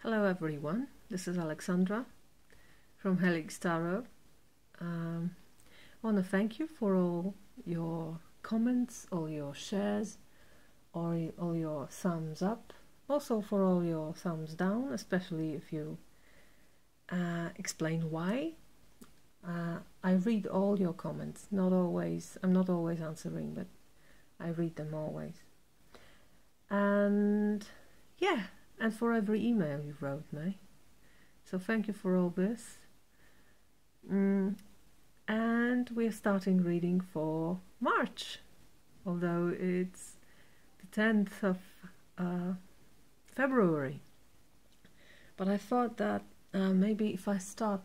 Hello everyone, this is Alexandra from PISCES Tarot. I want to thank you for all your comments, all your shares, or all your thumbs up, also for all your thumbs down, especially if you explain why. I read all your comments, I'm not always answering, but I read them always. And yeah, and for every email you wrote me. So thank you for all this. And we're starting reading for March, although it's the 10th of February. But I thought that maybe if I start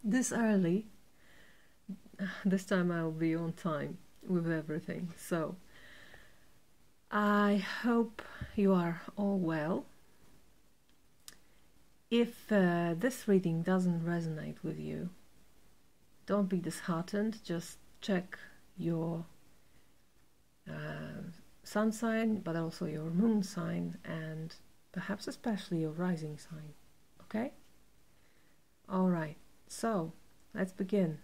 this early, this time I'll be on time with everything. So I hope you are all well. If this reading doesn't resonate with you, don't be disheartened. Just check your sun sign, but also your moon sign, and perhaps especially your rising sign. Okay? Alright, so let's begin.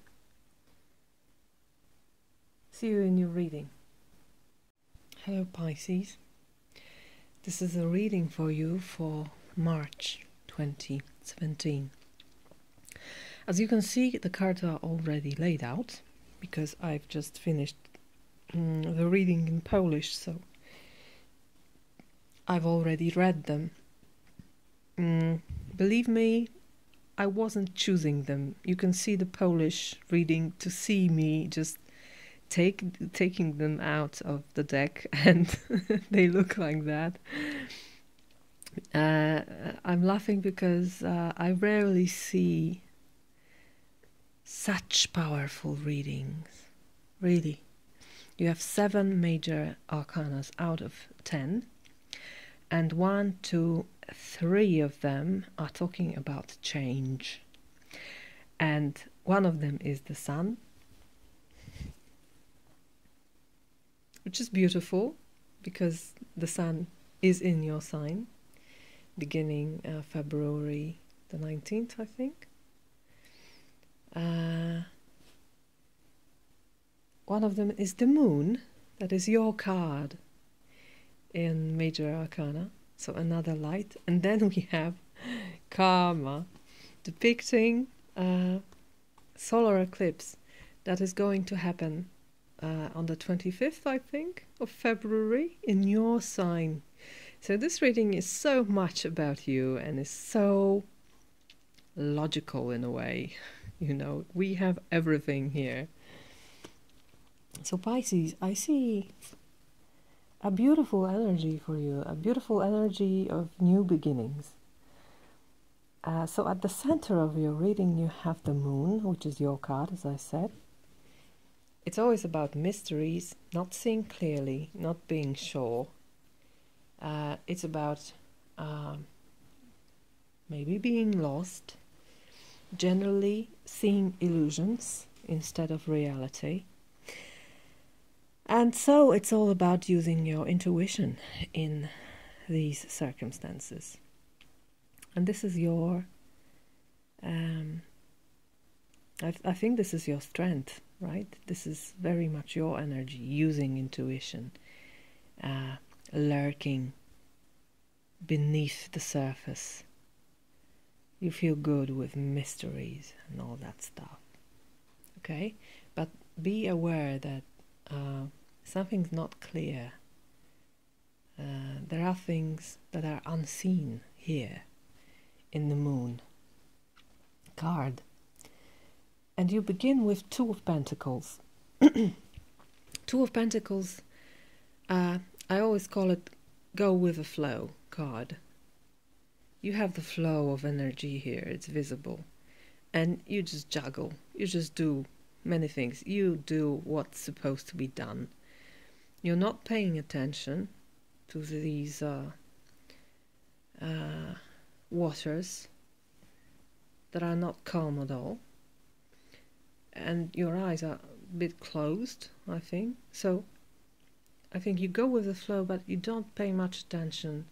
See you in your reading. Hello Pisces, this is a reading for you for March 2017. As you can see, the cards are already laid out because I've just finished the reading in Polish, so I've already read them. Believe me, I wasn't choosing them. You can see the Polish reading to see me just taking them out of the deck, and they look like that. I'm laughing because I rarely see such powerful readings. Really. You have 7 major arcanas out of 10, and 1, 2, 3 of them are talking about change. And one of them is the Sun, which is beautiful because the Sun is in your sign, beginning February the 19th, I think. One of them is the Moon, that is your card in Major Arcana, so another light. And then we have Karma, depicting solar eclipse that is going to happen on the 25th, I think, of February in your sign. So this reading is so much about you and is so logical in a way. You know, we have everything here. So Pisces, I see a beautiful energy for you, a beautiful energy of new beginnings. So at the center of your reading you have the Moon, which is your card, as I said. It's always about mysteries, not seeing clearly, not being sure. It's about maybe being lost, generally seeing illusions instead of reality. And so it's all about using your intuition in these circumstances. And this is your, I think this is your strength, right? This is very much your energy, using intuition, lurking beneath the surface. You feel good with mysteries and all that stuff, okay? But be aware that something's not clear. There are things that are unseen here in the Moon card. And you begin with 2 of Pentacles. 2 of Pentacles, I always call it go with the flow card. You have the flow of energy here, it's visible. And you just juggle, you just do many things. You do what's supposed to be done. You're not paying attention to these waters that are not calm at all. And your eyes are a bit closed, I think. So I think you go with the flow, but you don't pay much attention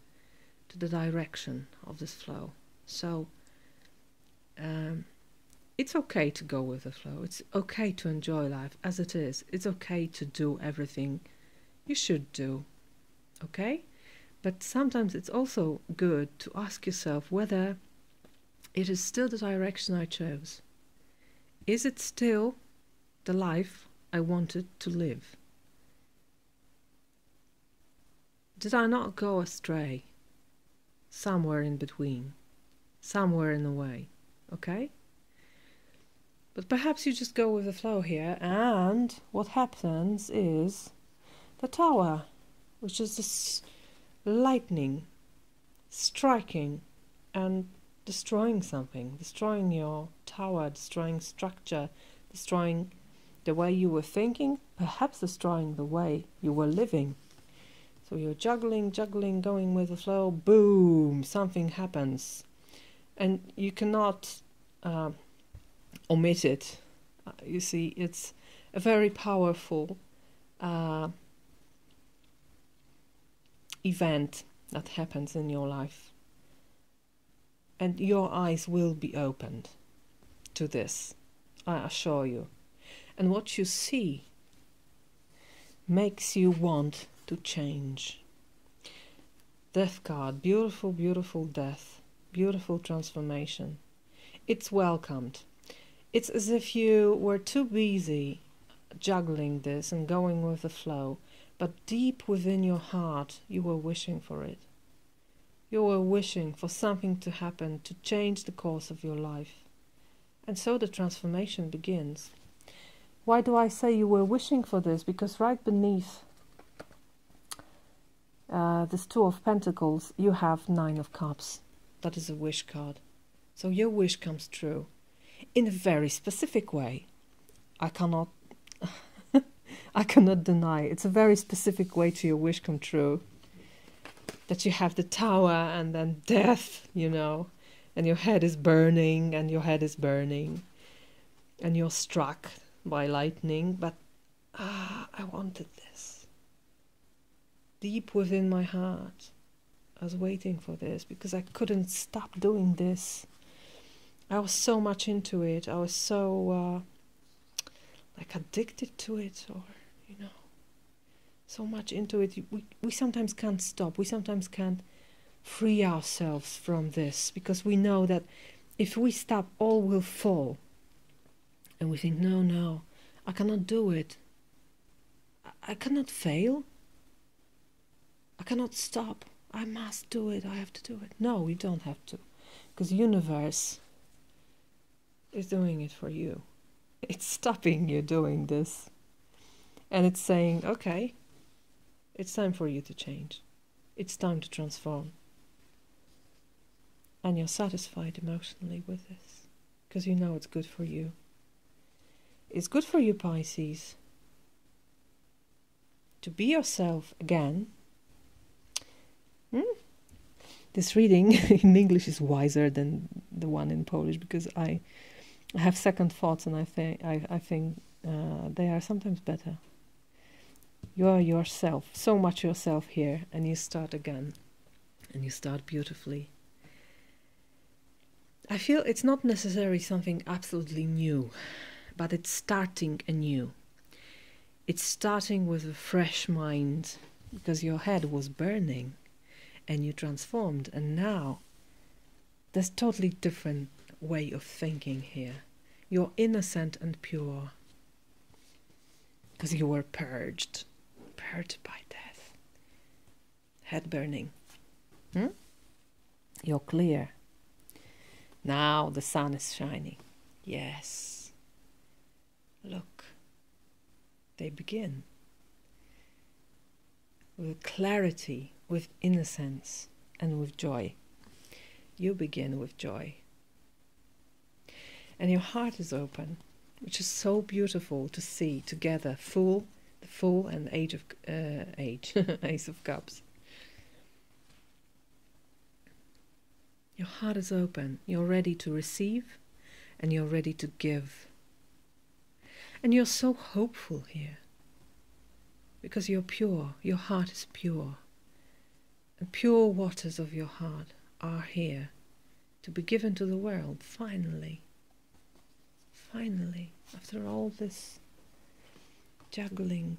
to the direction of this flow. So it's okay to go with the flow. It's okay to enjoy life as it is. It's okay to do everything you should do, okay? But sometimes it's also good to ask yourself whether it is still the direction I chose. Is it still the life I wanted to live? Did I not go astray? Somewhere in between, somewhere in the way, okay? But perhaps you just go with the flow here, and what happens is the Tower, which is this lightning striking and destroying something, destroying your tower, destroying structure, destroying the way you were thinking, perhaps destroying the way you were living. So you're juggling, going with the flow, boom, something happens. And you cannot omit it. You see, it's a very powerful event that happens in your life. And your eyes will be opened to this, I assure you. And what you see makes you want to change. Death card, beautiful, beautiful death, beautiful transformation. It's welcomed. It's as if you were too busy juggling this and going with the flow, but deep within your heart you were wishing for it. You were wishing for something to happen to change the course of your life. And so the transformation begins. Why do I say you were wishing for this? Because right beneath this Two of Pentacles, you have Nine of Cups. That is a wish card. So your wish comes true in a very specific way. I cannot I cannot deny. It's a very specific way to your wish come true. That you have the Tower and then death, you know, and your head is burning and your head is burning and you're struck by lightning, but I wanted this. Deep within my heart, I was waiting for this because I couldn't stop doing this. I was so much into it. I was so like addicted to it, or you know, so much into it. We sometimes can't stop. We sometimes can't free ourselves from this because we know that if we stop, all will fall. And we think, no, I cannot do it. I cannot fail. I cannot stop. I must do it. I have to do it. No, you don't have to. Because the universe is doing it for you. It's stopping you doing this. And it's saying, okay, it's time for you to change. It's time to transform. And you're satisfied emotionally with this. Because you know it's good for you. It's good for you, Pisces, to be yourself again. This reading in English is wiser than the one in Polish because I have second thoughts, and I think they are sometimes better. You are yourself, so much yourself here, and you start again, and you start beautifully. I feel it's not necessarily something absolutely new, but it's starting anew. It's starting with a fresh mind, because your head was burning and you transformed, and now there's a totally different way of thinking here. You're innocent and pure because you were purged by death. Head burning. You're clear. Now the sun is shining. Yes. Look, they begin with clarity, with innocence, and with joy. You begin with joy. And your heart is open, which is so beautiful to see together, the Fool and Ace of Cups. Your heart is open. You're ready to receive, and you're ready to give. And you're so hopeful here, because you're pure. Your heart is pure. and pure waters of your heart are here to be given to the world, finally. Finally, after all this juggling,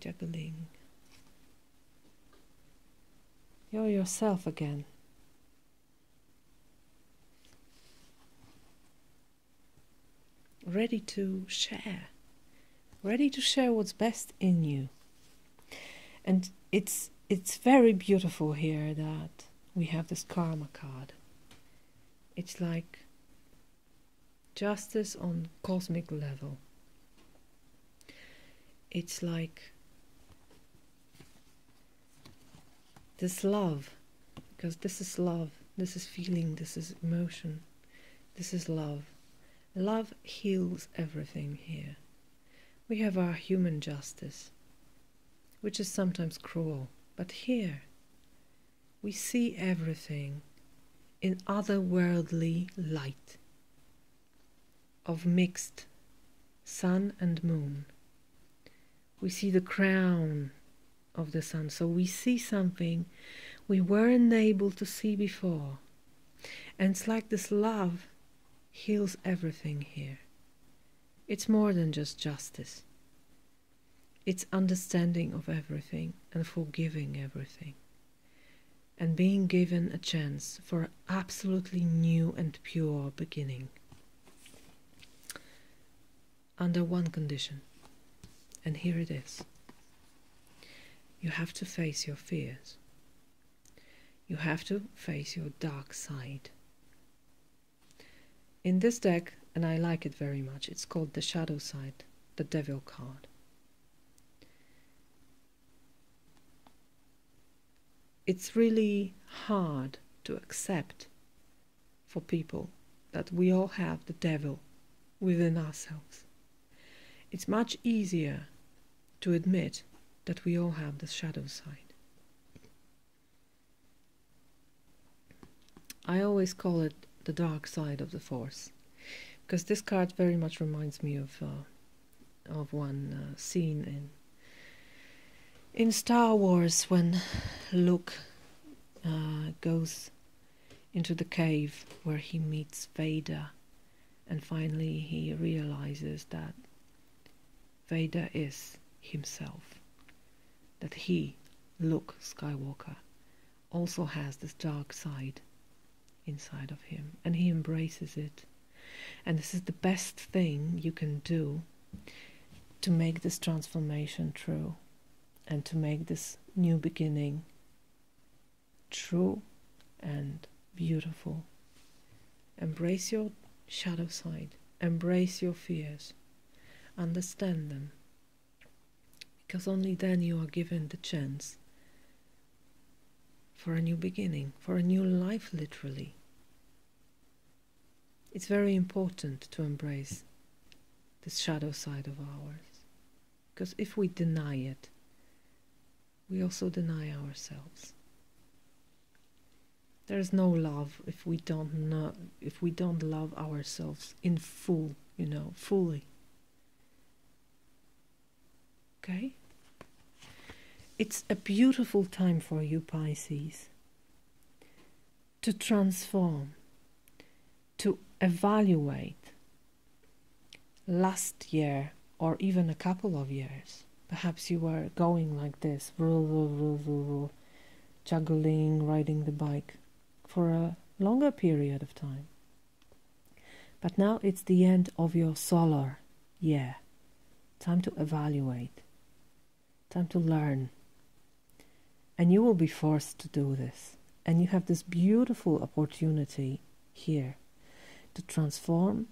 you're yourself again. Ready to share what's best in you. And it's very beautiful here that we have this karma card. It's like justice on cosmic level. It's like this love, because this is love, this is feeling, this is emotion, this is love. Love heals everything here. We have our human justice, which is sometimes cruel, but here we see everything in otherworldly light of mixed sun and moon. We see the crown of the sun, so we see something we weren't able to see before. And it's like this love heals everything here. It's more than just justice. It's understanding of everything and forgiving everything. And being given a chance for an absolutely new and pure beginning. Under one condition. And here it is. You have to face your fears. You have to face your dark side. In this deck, and I like it very much, it's called the Shadow Side, the Devil card. It's really hard to accept for people that we all have the devil within ourselves. It's much easier to admit that we all have the shadow side. I always call it the dark side of the Force, because this card very much reminds me of one scene in Star Wars when Luke goes into the cave where he meets Vader, and finally he realizes that Vader is himself, that he, Luke Skywalker, also has this dark side inside of him, and he embraces it. And this is the best thing you can do to make this transformation true, and to make this new beginning true and beautiful. Embrace your shadow side, embrace your fears, understand them, because only then you are given the chance for a new beginning, for a new life, literally. It's very important to embrace this shadow side of ours, because if we deny it, we also deny ourselves. There is no love if we don't love ourselves in full, fully. Okay? It's a beautiful time for you, Pisces, to transform, to evaluate last year or even a couple of years. Perhaps you were going like this, juggling, riding the bike for a longer period of time. But now it's the end of your solar year. Time to evaluate. Time to learn. And you will be forced to do this. And you have this beautiful opportunity here to transform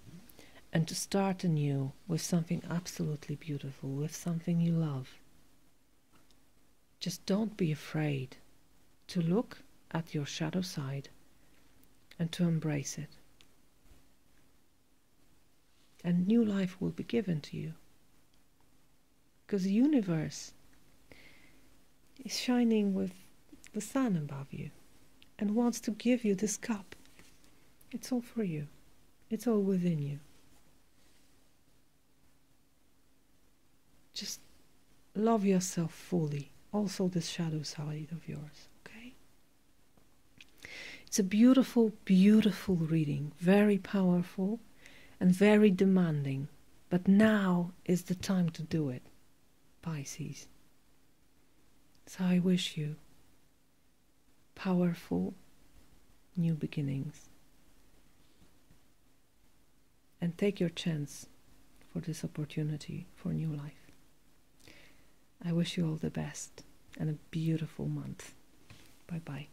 and to start anew with something absolutely beautiful, with something you love. Just don't be afraid to look at your shadow side and to embrace it. And new life will be given to you. Because the universe is shining with the sun above you and wants to give you this cup. It's all for you. It's all within you. Just love yourself fully. Also this shadow side of yours, okay? It's a beautiful, beautiful reading, very powerful and very demanding. But now is the time to do it, Pisces. So I wish you powerful new beginnings. And take your chance for this opportunity for new life. I wish you all the best and a beautiful month. Bye-bye.